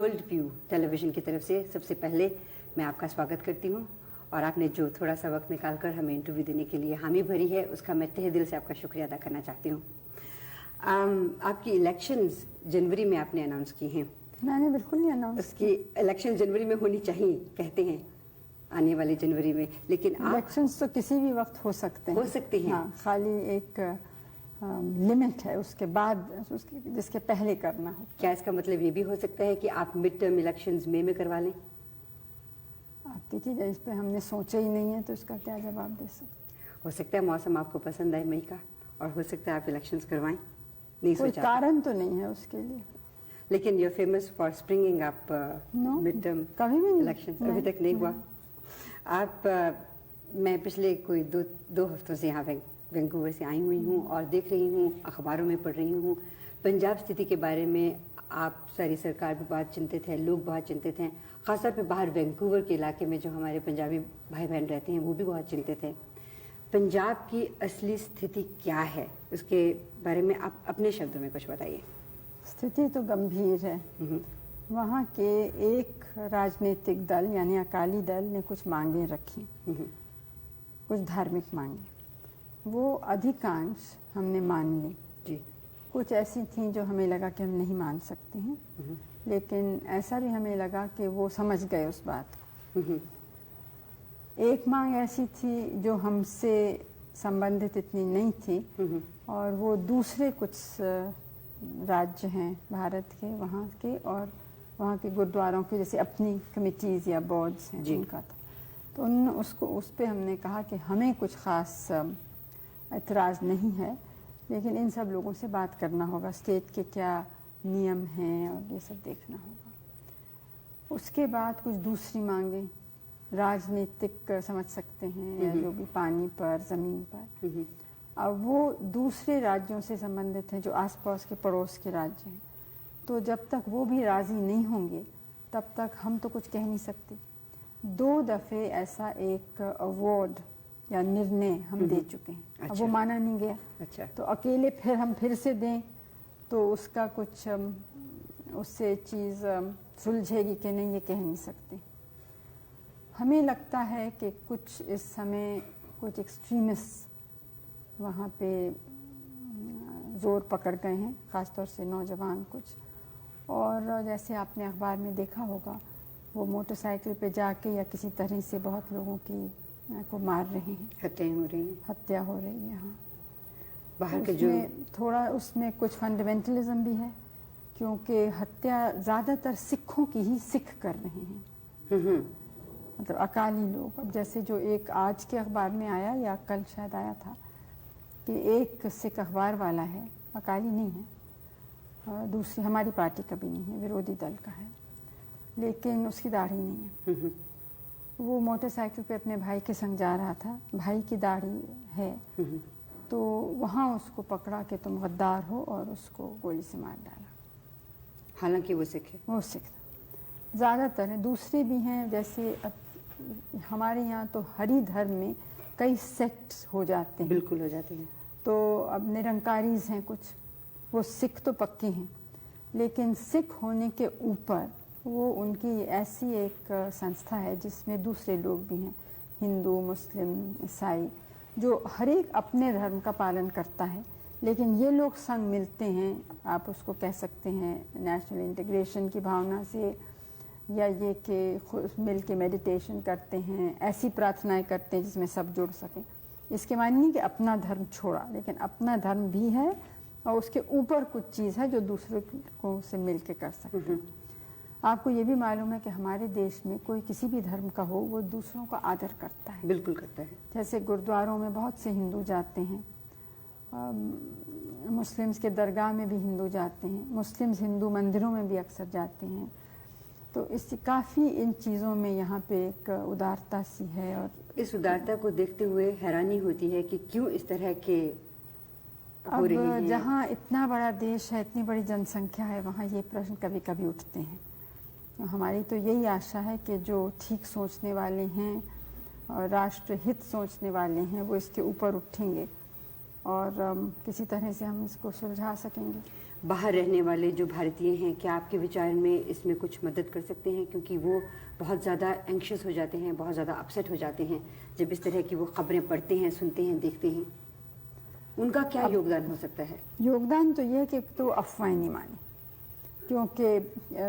World view television की तरफ से सबसे पहले मैं आपका स्वागत करती हूँ और आपने जो थोड़ा सा वक्त निकालकर हमें इंटरव्यू देने के लिए हामी भरी है उसका मैं तहे दिल से आपका शुक्रिया अदा करना चाहती हूँ। आपकी इलेक्शंस जनवरी में आपने अनाउंस की हैं। मैंने बिल्कुल नहीं अनाउंस उसकी इलेक्शन जनवरी में होनी चाहिए कहते हैं आने वाले जनवरी में, लेकिन इलेक्शंस तो किसी भी वक्त हो सकते हैं। हो सकते हैं। हाँ, खाली एक लिमिट है उसके बाद जिसके पहले करना हो। क्या इसका मतलब ये भी हो सकता है कि आप मिड टर्म इलेक्शंस मई में करवा लें? आप देखिए, इस पर हमने सोचा ही नहीं है तो इसका क्या जवाब दे सकते। हो सकता है मौसम आपको पसंद आए मई का और हो सकता है आप इलेक्शंस करवाएं। नहीं कोई सोचा कारण तो नहीं है उसके लिए। लेकिन you famous for springing up mid term कभी भी इलेक्शंस अभी तक नहीं हुआ। आप मैं पिछले कोई दो हफ्तों से यहाँ वैंकूवर से आई हुई हूँ और देख रही हूँ, अखबारों में पढ़ रही हूँ पंजाब स्थिति के बारे में। आप सारी सरकार भी बहुत चिंतित है, लोग बहुत चिंतित हैं, खासतौर पे बाहर वैंकूवर के इलाके में जो हमारे पंजाबी भाई बहन रहते हैं वो भी बहुत चिंतित हैं। पंजाब की असली स्थिति क्या है उसके बारे में आप अपने शब्दों में कुछ बताइए। स्थिति तो गंभीर है। वहाँ के एक राजनीतिक दल यानी अकाली दल ने कुछ मांगे रखी, कुछ धार्मिक मांगे, वो अधिकांश हमने मान ली जी। कुछ ऐसी थी जो हमें लगा कि हम नहीं मान सकते हैं, लेकिन ऐसा भी हमें लगा कि वो समझ गए उस बात को। एक मांग ऐसी थी जो हमसे संबंधित इतनी नहीं थी और वो दूसरे कुछ राज्य हैं भारत के, वहाँ के और वहाँ के गुरुद्वारों के जैसे अपनी कमिटीज़ या बोर्ड्स हैं उनका था। तो उस पर हमने कहा कि हमें कुछ ख़ास एतराज़ नहीं है, लेकिन इन सब लोगों से बात करना होगा, स्टेट के क्या नियम हैं और ये सब देखना होगा। उसके बाद कुछ दूसरी मांगे राजनीतिक समझ सकते हैं या जो भी पानी पर, ज़मीन पर, अब वो दूसरे राज्यों से संबंधित हैं जो आसपास के पड़ोस के राज्य हैं। तो जब तक वो भी राज़ी नहीं होंगे तब तक हम तो कुछ कह नहीं सकते। 2 दफ़े ऐसा एक अवार्ड या निर्णय हम दे चुके हैं। अच्छा। अब वो माना नहीं गया। अच्छा। तो अकेले फिर से दें तो उसका कुछ उससे चीज़ सुलझेगी कि नहीं, ये कह नहीं सकते। हमें लगता है कि कुछ इस समय कुछ एक्सट्रीमिस्ट वहाँ पे ज़ोर पकड़ गए हैं, ख़ासतौर से नौजवान कुछ। और जैसे आपने अखबार में देखा होगा, वो मोटरसाइकिल पे जाके या किसी तरह से बहुत लोगों की को मार रहे हैं, हत्याएं हो रही हैं, हत्या हो रही है। हाँ, बाहर के जो थोड़ा उसमें कुछ फंडामेंटलिज्म भी है, क्योंकि हत्या ज़्यादातर सिखों की ही सिख कर रहे हैं, मतलब अकाली लोग। अब जैसे जो एक आज के अखबार में आया या कल शायद आया था कि एक सिख अखबार वाला है, अकाली नहीं है, दूसरी हमारी पार्टी का भी नहीं है, विरोधी दल का है, लेकिन उसकी दाढ़ी नहीं है। वो मोटरसाइकिल पे अपने भाई के संग जा रहा था, भाई की दाढ़ी है, तो वहाँ उसको पकड़ा कि तुम गद्दार हो और उसको गोली से मार डाला। हालांकि वो सिख है, वो सिख ज़्यादातर है, दूसरे भी हैं। जैसे अब हमारे यहाँ तो हरि धर्म में कई सेक्ट्स हो जाते हैं, बिल्कुल हो जाते हैं। तो अब निरंकारीज हैं कुछ, वो सिख तो पक्के हैं, लेकिन सिख होने के ऊपर वो उनकी ऐसी एक संस्था है जिसमें दूसरे लोग भी हैं, हिंदू, मुस्लिम, ईसाई, जो हर एक अपने धर्म का पालन करता है। लेकिन ये लोग संग मिलते हैं, आप उसको कह सकते हैं नेशनल इंटीग्रेशन की भावना से, या ये कि मिल के मेडिटेशन करते हैं, ऐसी प्रार्थनाएं करते हैं जिसमें सब जुड़ सकें। इसके मायने नहीं कि अपना धर्म छोड़ा, लेकिन अपना धर्म भी है और उसके ऊपर कुछ चीज़ है जो दूसरों को से मिल के कर सकते हैं। आपको ये भी मालूम है कि हमारे देश में कोई किसी भी धर्म का हो, वो दूसरों का आदर करता है। बिल्कुल करता है। जैसे गुरुद्वारों में बहुत से हिंदू जाते हैं, मुस्लिम्स के दरगाह में भी हिंदू जाते हैं, मुस्लिम्स हिंदू मंदिरों में भी अक्सर जाते हैं। तो इस काफ़ी इन चीज़ों में यहाँ पे एक उदारता सी है। और इस उदारता को देखते हुए हैरानी होती है कि क्यों इस तरह के हो रहे हैं। अब जहाँ इतना बड़ा देश है, इतनी बड़ी जनसंख्या है, वहाँ ये प्रश्न कभी कभी उठते हैं। हमारी तो यही आशा है कि जो ठीक सोचने वाले हैं और राष्ट्र हित सोचने वाले हैं वो इसके ऊपर उठेंगे और किसी तरह से हम इसको सुलझा सकेंगे। बाहर रहने वाले जो भारतीय हैं, क्या आपके विचार में इसमें कुछ मदद कर सकते हैं? क्योंकि वो बहुत ज़्यादा एंक्शस हो जाते हैं, बहुत ज़्यादा अपसेट हो जाते हैं जब इस तरह की वो खबरें पढ़ते हैं, सुनते हैं, देखते हैं। उनका क्या योगदान हो सकता है? योगदान तो ये है कि तो अफवाहें नहीं मानी, क्योंकि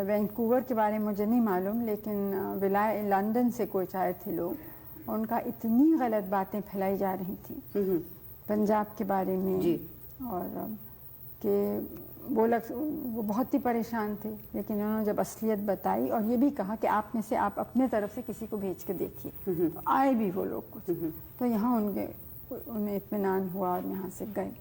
वैंकूवर के बारे में मुझे नहीं मालूम, लेकिन लंदन से कुछ आए थे लोग, उनका इतनी गलत बातें फैलाई जा रही थी पंजाब के बारे में जी। और कि वो बहुत ही परेशान थे, लेकिन उन्होंने जब असलियत बताई और ये भी कहा कि आप में से आप अपने तरफ से किसी को भेज के देखिए, तो आए भी वो लोग कुछ, तो यहाँ उन्हें इत्मीनान हुआ और यहाँ से गए।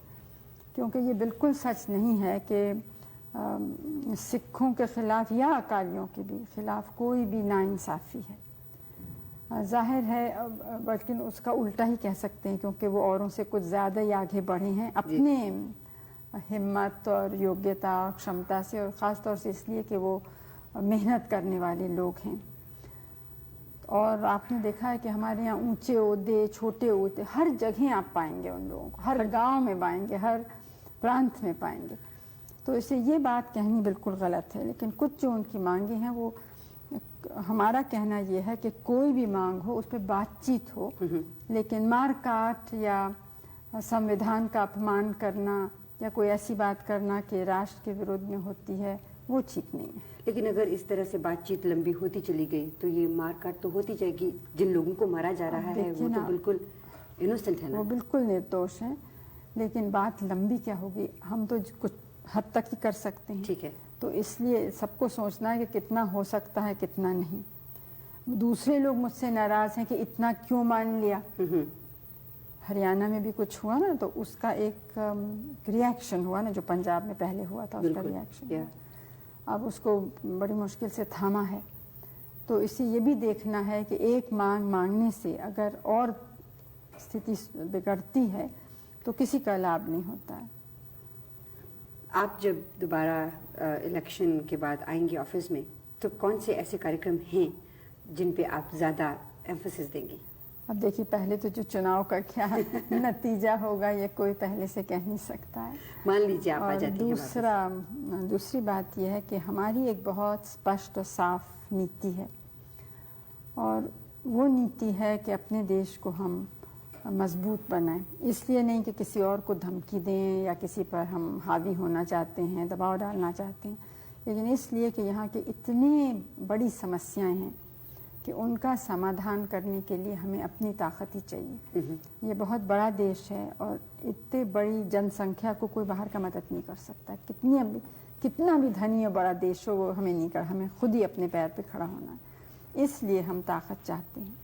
क्योंकि ये बिल्कुल सच नहीं है कि सिखों के ख़िलाफ़ या अकालियों के भी ख़िलाफ़ कोई भी नाइंसाफ़ी है। जाहिर है, बल्कि उसका उल्टा ही कह सकते हैं, क्योंकि वो औरों से कुछ ज़्यादा ही आगे बढ़े हैं अपने हिम्मत और योग्यता और क्षमता से, और ख़ास तौर से इसलिए कि वो मेहनत करने वाले लोग हैं। और आपने देखा है कि हमारे यहाँ ऊंचे ओहदे, छोटे ओहदे, हर जगह आप पाएंगे उन लोगों को, हर गांव में पाएंगे, हर प्रांत में पाएंगे। तो इसे ये बात कहनी बिल्कुल गलत है, लेकिन कुछ जो उनकी मांगे हैं, वो हमारा कहना ये है कि कोई भी मांग हो उस पर बातचीत हो, लेकिन मार काट या संविधान का अपमान करना या कोई ऐसी बात करना कि राष्ट्र के विरोध में होती है, वो ठीक नहीं है। लेकिन अगर इस तरह से बातचीत लंबी होती चली गई तो ये मारकाट तो होती जाएगी। जिन लोगों को मारा जा रहा है वो तो बिल्कुल इनोसेंट है ना, वो बिल्कुल निर्दोष हैं, लेकिन बात लंबी क्या होगी, हम तो कुछ हद तक ही कर सकते हैं। ठीक है। तो इसलिए सबको सोचना है कि कितना हो सकता है, कितना नहीं। दूसरे लोग मुझसे नाराज़ हैं कि इतना क्यों मान लिया। हरियाणा में भी कुछ हुआ ना, तो उसका एक रिएक्शन हुआ ना, जो पंजाब में पहले हुआ था, उसका रिएक्शन अब उसको बड़ी मुश्किल से थामा है। तो इसे ये भी देखना है कि एक मांग मांगने से अगर और स्थिति बिगड़ती है तो किसी का लाभ नहीं होता है। आप जब दोबारा इलेक्शन के बाद आएंगे ऑफिस में, तो कौन से ऐसे कार्यक्रम हैं जिन पे आप ज़्यादा एम्फोसिस देंगी? अब देखिए, पहले तो जो चुनाव का क्या नतीजा होगा ये कोई पहले से कह नहीं सकता है। मान लीजिए आप आ जाती हैं। दूसरी बात यह है कि हमारी एक बहुत स्पष्ट और साफ नीति है, और वो नीति है कि अपने देश को हम मजबूत बनाएं। इसलिए नहीं कि किसी और को धमकी दें या किसी पर हम हावी होना चाहते हैं, दबाव डालना चाहते हैं, लेकिन इसलिए कि यहाँ की इतनी बड़ी समस्याएं हैं कि उनका समाधान करने के लिए हमें अपनी ताकत ही चाहिए। ये बहुत बड़ा देश है और इतने बड़ी जनसंख्या को कोई बाहर का मदद नहीं कर सकता। कितना भी धनी और बड़ा देश हो, वो हमें नहीं कर, हमें खुद ही अपने पैर पे खड़ा होना है। इसलिए हम ताकत चाहते हैं।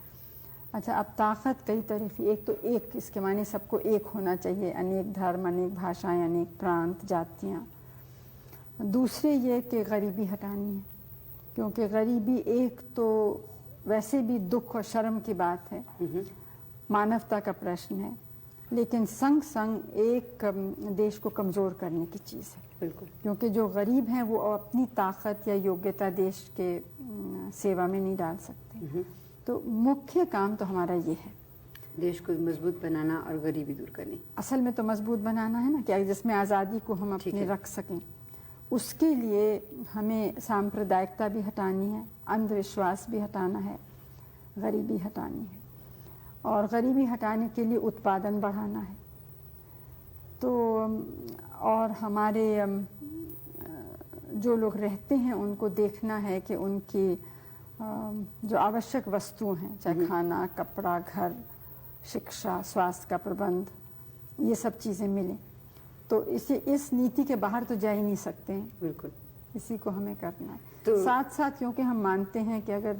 अच्छा, अब ताकत कई तरह की, एक तो एक इसके माने सबको एक होना चाहिए, अनेक धर्म, अनेक भाषाएं, अनेक प्रांत, जातियाँ। दूसरे ये कि गरीबी हटानी है, क्योंकि गरीबी एक तो वैसे भी दुख और शर्म की बात है, मानवता का प्रश्न है, लेकिन संग संग एक देश को कमज़ोर करने की चीज़ है। बिल्कुल, क्योंकि जो गरीब हैं वो अपनी ताकत या योग्यता देश के सेवा में नहीं डाल सकते। तो मुख्य काम तो हमारा ये है, देश को मजबूत बनाना और गरीबी दूर करनी। असल में तो मजबूत बनाना है ना, कि जिसमें आज़ादी को हम अपने रख सकें। उसके लिए हमें सांप्रदायिकता भी हटानी है, अंधविश्वास भी हटाना है, गरीबी हटानी है, और गरीबी हटाने के लिए उत्पादन बढ़ाना है। तो और हमारे जो लोग रहते हैं उनको देखना है कि उनकी जो आवश्यक वस्तुएं हैं, चाहे खाना, कपड़ा, घर, शिक्षा, स्वास्थ्य का प्रबंध, ये सब चीज़ें मिलें। तो इस नीति के बाहर तो जा ही नहीं सकते हैं। बिल्कुल, इसी को हमें करना है। तो साथ साथ क्योंकि हम मानते हैं कि अगर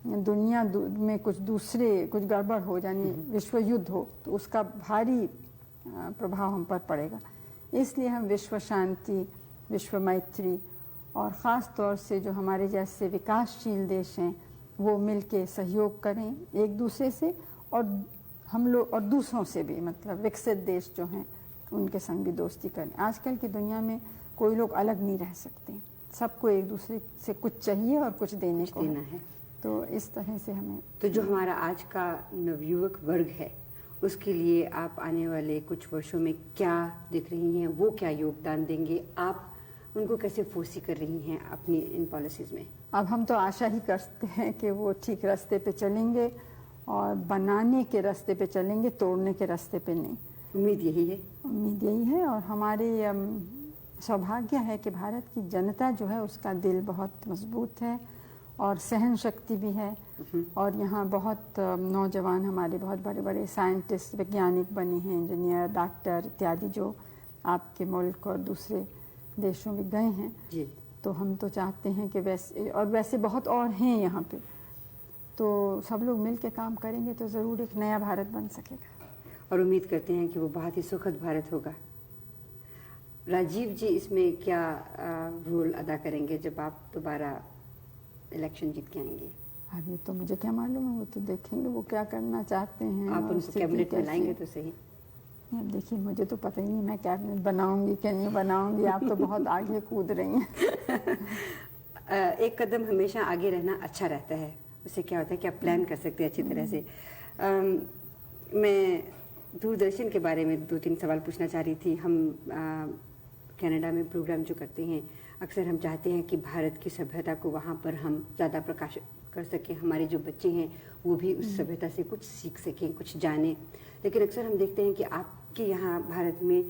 दुनिया में कुछ गड़बड़ हो, यानी विश्व युद्ध हो, तो उसका भारी प्रभाव हम पर पड़ेगा। इसलिए हम विश्व शांति, विश्व मैत्री और ख़ास तौर से जो हमारे जैसे विकासशील देश हैं वो मिलके सहयोग करें एक दूसरे से, और हम लोग और दूसरों से भी, मतलब विकसित देश जो हैं उनके संग भी दोस्ती करें। आजकल की दुनिया में कोई लोग अलग नहीं रह सकते, सबको एक दूसरे से कुछ चाहिए और कुछ देने को है। तो इस तरह से हमें, तो जो हमारा आज का नवयुवक वर्ग है उसके लिए आप आने वाले कुछ वर्षों में क्या देख रही हैं, वो क्या योगदान देंगे? आप उनको कैसे फोर्सी कर रही हैं अपनी इन पॉलिसीज़ में? अब हम तो आशा ही करते हैं कि वो ठीक रास्ते पे चलेंगे और बनाने के रास्ते पे चलेंगे, तोड़ने के रास्ते पे नहीं। उम्मीद यही है। उम्मीद यही है और हमारी सौभाग्य है कि भारत की जनता जो है उसका दिल बहुत मजबूत है और सहन शक्ति भी है। और यहाँ बहुत नौजवान हमारे बहुत बड़े बड़े साइंटिस्ट, वैज्ञानिक बने हैं, इंजीनियर, डॉक्टर इत्यादि, जो आपके मुल्क और दूसरे देशों में गए हैं जी। तो हम तो चाहते हैं कि वैसे बहुत और हैं यहाँ पे, तो सब लोग मिल के काम करेंगे तो ज़रूर एक नया भारत बन सकेगा। और उम्मीद करते हैं कि वो बहुत ही सुखद भारत होगा। राजीव जी इसमें क्या रोल अदा करेंगे जब आप दोबारा इलेक्शन जीत के आएंगे? अब ये तो मुझे क्या मालूम है, वो तो देखेंगे वो क्या करना चाहते हैं। आप और उनको कैबिनेट में लाएंगे तो सही। अब देखिए, मुझे तो पता ही नहीं मैं कैबिनेट बनाऊंगी कि नहीं बनाऊंगी। आप तो बहुत आगे कूद रही हैं। एक कदम हमेशा आगे रहना अच्छा रहता है, उससे क्या होता है कि आप प्लान कर सकते हैं अच्छी तरह से। मैं दूरदर्शन के बारे में 2-3 सवाल पूछना चाह रही थी। हम कनाडा में प्रोग्राम जो करते हैं, अक्सर हम चाहते हैं कि भारत की सभ्यता को वहाँ पर हम ज़्यादा प्रकाशित कर सकें, हमारे जो बच्चे हैं वो भी उस सभ्यता से कुछ सीख सकें, कुछ जानें। लेकिन अक्सर हम देखते हैं कि आपके यहाँ भारत में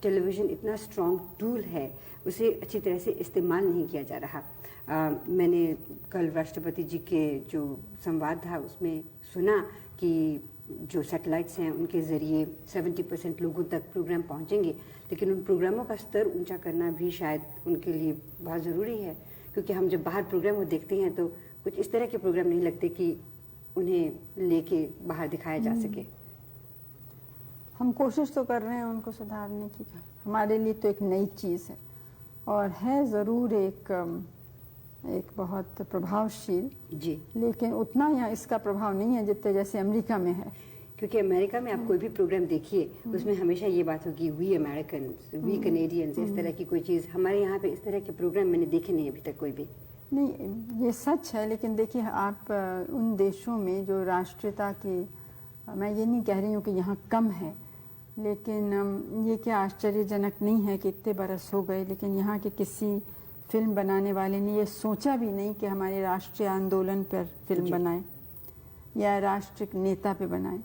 टेलीविज़न इतना स्ट्रॉन्ग टूल है, उसे अच्छी तरह से इस्तेमाल नहीं किया जा रहा। मैंने कल राष्ट्रपति जी के जो संवाद था उसमें सुना कि जो सैटेलाइट्स हैं उनके ज़रिए 70% लोगों तक प्रोग्राम पहुंचेंगे, लेकिन उन प्रोग्रामों का स्तर ऊंचा करना भी शायद उनके लिए बहुत ज़रूरी है, क्योंकि हम जब बाहर प्रोग्राम वो देखते हैं तो कुछ इस तरह के प्रोग्राम नहीं लगते कि उन्हें लेके बाहर दिखाया जा सके। हम कोशिश तो कर रहे हैं उनको सुधारने की। हमारे लिए तो एक नई चीज़ है और है ज़रूर एक बहुत प्रभावशील, जी। लेकिन उतना यहाँ इसका प्रभाव नहीं है जितने जैसे अमेरिका में है। क्योंकि अमेरिका में आप कोई भी प्रोग्राम देखिए उसमें हमेशा ये बात होगी वी अमेरिकन्स, वी कनेडियंस, इस तरह की कोई चीज़। हमारे यहाँ पे इस तरह के प्रोग्राम मैंने देखे नहीं अभी तक कोई भी। नहीं, ये सच है, लेकिन देखिए आप उन देशों में जो राष्ट्रीयता की, मैं ये नहीं कह रही हूँ कि यहाँ कम है, लेकिन ये क्या आश्चर्यजनक नहीं है कि इतने बरस हो गए लेकिन यहाँ के किसी फिल्म बनाने वाले ने ये सोचा भी नहीं कि हमारे राष्ट्रीय आंदोलन पर फिल्म बनाए या राष्ट्रीय नेता पे बनाए।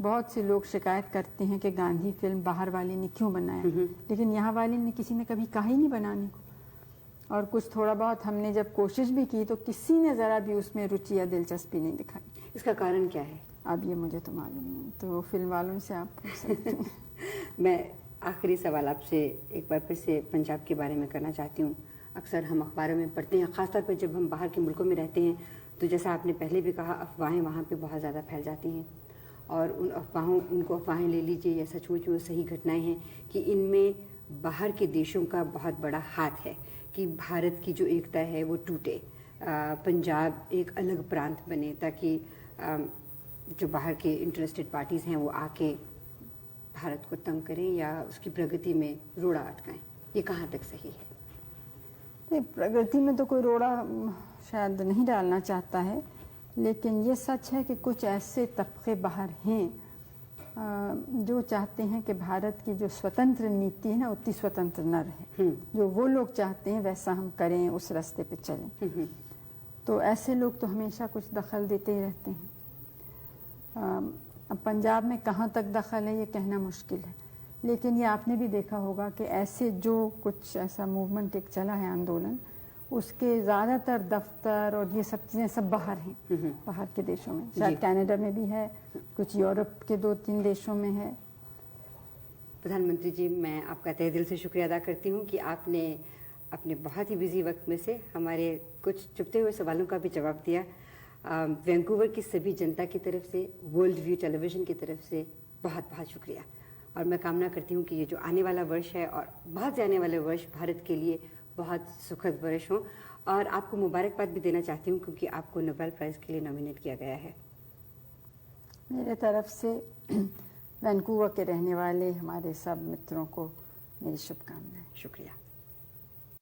बहुत से लोग शिकायत करते हैं कि गांधी फिल्म बाहर वाले ने क्यों बनाया, लेकिन यहाँ वाले ने किसी ने कभी कहा ही नहीं बनाने को। और कुछ थोड़ा बहुत हमने जब कोशिश भी की तो किसी ने ज़रा भी उसमें रुचि या दिलचस्पी नहीं दिखाई। इसका कारण क्या है? अब ये मुझे तो मालूम नहीं, तो फिल्म वालों से आप पूछ सकते हैं। मैं आखिरी सवाल आपसे एक बार फिर से पंजाब के बारे में करना चाहती हूँ। अक्सर हम अखबारों में पढ़ते हैं, ख़ासतौर पर जब हम बाहर के मुल्कों में रहते हैं, तो जैसा आपने पहले भी कहा, अफवाहें वहाँ पे बहुत ज़्यादा फैल जाती हैं और उनको अफवाहें ले लीजिए या सचमुच वो सही घटनाएं हैं कि इनमें बाहर के देशों का बहुत बड़ा हाथ है कि भारत की जो एकता है वो टूटे, पंजाब एक अलग प्रांत बने, ताकि जो बाहर के इंटरेस्टेड पार्टीज़ हैं वो आके भारत को तंग करें या उसकी प्रगति में रोड़ा अटकाएं। ये कहाँ तक सही है? नहीं, प्रगति में तो कोई रोड़ा शायद नहीं डालना चाहता है, लेकिन ये सच है कि कुछ ऐसे तबके बाहर हैं जो चाहते हैं कि भारत की जो स्वतंत्र नीति है ना उतनी स्वतंत्र न रहे। जो वो लोग चाहते हैं वैसा हम करें, उस रास्ते पे चलें। तो ऐसे लोग तो हमेशा कुछ दखल देते ही रहते हैं। अब पंजाब में कहाँ तक दखल है ये कहना मुश्किल है, लेकिन ये आपने भी देखा होगा कि ऐसे जो कुछ ऐसा मूवमेंट एक चला है, आंदोलन, उसके ज़्यादातर दफ्तर और ये सब चीज़ें सब बाहर हैं, बाहर के देशों में। शायद कनाडा में भी है, कुछ यूरोप के 2-3 देशों में है। प्रधानमंत्री जी, मैं आपका तहे दिल से शुक्रिया अदा करती हूँ कि आपने अपने बहुत ही बिजी वक्त में से हमारे कुछ चुपते हुए सवालों का भी जवाब दिया। वैंकूवर की सभी जनता की तरफ से, वर्ल्ड व्यू टेलीविज़न की तरफ से बहुत बहुत शुक्रिया। और मैं कामना करती हूँ कि ये जो आने वाला वर्ष है और बहुत से आने वाले वर्ष भारत के लिए बहुत सुखद वर्ष हों। और आपको मुबारकबाद भी देना चाहती हूँ क्योंकि आपको नोबेल प्राइज़ के लिए नॉमिनेट किया गया है। मेरे तरफ से वैंकूवर के रहने वाले हमारे सब मित्रों को मेरी शुभकामनाएं। शुक्रिया।